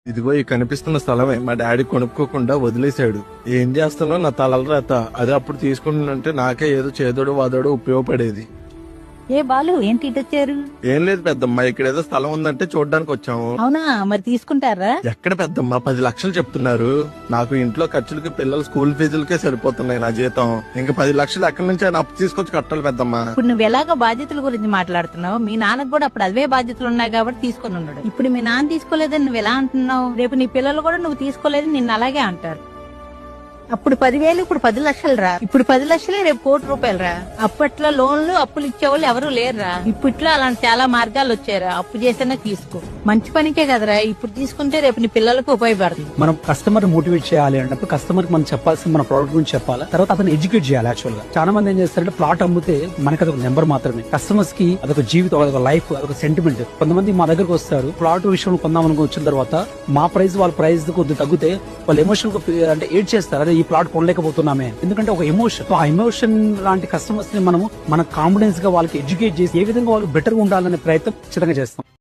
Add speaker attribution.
Speaker 1: ఇదిగో ఈ కనిపిస్తున్న స్థలమే మా డాడీ కొనుక్కోకుండా వదిలేశాడు. ఏం చేస్తానో నా తలల రాత. అదే అప్పుడు తీసుకుంటుంటే నాకే ఏదో చేదోడు వాదోడు ఉపయోగపడేది.
Speaker 2: ఏ బాలు ఏంటి ఇటు వచ్చారు?
Speaker 1: ఏం లేదు పెద్దమ్మ, ఇక్కడ ఏదో స్థలం ఉందంటే చూడడానికి వచ్చాము.
Speaker 2: అవునా, మరి తీసుకుంటారా?
Speaker 1: ఎక్కడ పెద్దమ్మ, 10 లక్షలు చెప్తున్నారు. నాకు ఇంట్లో ఖర్చులకి పిల్లల స్కూల్ ఫీజులకే సరిపోతున్నాయి నా జీతం. ఇంకా 10 లక్షలు ఎక్కడి నుంచి ఆయన అప్పు తీసుకొచ్చి కట్టాలి పెద్దమ్మ.
Speaker 2: ఇప్పుడు నువ్వు ఎలాగో బాధ్యతల గురించి మాట్లాడుతున్నావు, మీ నాన్నకు కూడా అప్పుడు అవే బాధ్యతలు ఉన్నాయి కాబట్టి తీసుకొని ఉన్నాడు. ఇప్పుడు మీ నాన్న తీసుకోలేదని నువ్వు ఎలా అంటున్నావు? రేపు నీ పిల్లలు కూడా నువ్వు తీసుకోలేదని నిన్ను అలాగే అంటారు. అప్పుడు 10,000 ఇప్పుడు 10 లక్షలు రా. ఇప్పుడు 10 లక్షలే రేపు ₹1,00,00,000 రా. అప్పట్లో లోన్లు అప్పులు ఇచ్చేవాళ్ళు ఎవరు లేరురా. ఇప్పట్లో అలాంటి చాలా మార్గాలు వచ్చారా. అప్పు చేసినా తీసుకో, మంచి పనికే కదరా. ఇప్పుడు తీసుకుంటే రేపు నీ పిల్లలకు ఉపయోగపడుతుంది.
Speaker 3: మనం కస్టమర్ మోటివేట్ చేయాలి అంటే కస్టమర్ మనం చెప్పాల్సిన మన ప్రోడక్ట్ గురించి చెప్పాలి. తర్వాత అతను ఎడ్యుకేట్ చేయాలి. యాక్చువల్ గా చాలా మంది ఏం చేస్తారంటే ప్లాట్ అమ్మితే మనకి అదొక నెంబర్ మాత్రమే. కస్టమర్స్ కి అదొక జీవితం, అదొక లైఫ్, అదొక సెంటిమెంట్. కొంతమంది మా దగ్గరకు వస్తారు, ప్లాట్ విషయంలో కొందామని వచ్చిన తర్వాత మా ప్రైస్ వాళ్ళ ప్రైస్ కొద్దిగా తగ్గితే వాళ్ళు ఎమోషనల్ అంటే ఏడ్ చేస్తారు. అదే ఈ ప్లాట్ కొనలేకపోతున్నామే, ఎందుకంటే ఒక ఎమోషన్. ఆ ఎమోషన్ లాంటి కస్టమర్స్ ని మనము మన కాన్ఫిడెన్స్ గా వాళ్ళకి ఎడ్యుకేట్ చేసి ఏ విధంగా వాళ్ళు బెటర్ గా ఉండాలనే ప్రయత్నం ఖచ్చితంగా చేస్తాం.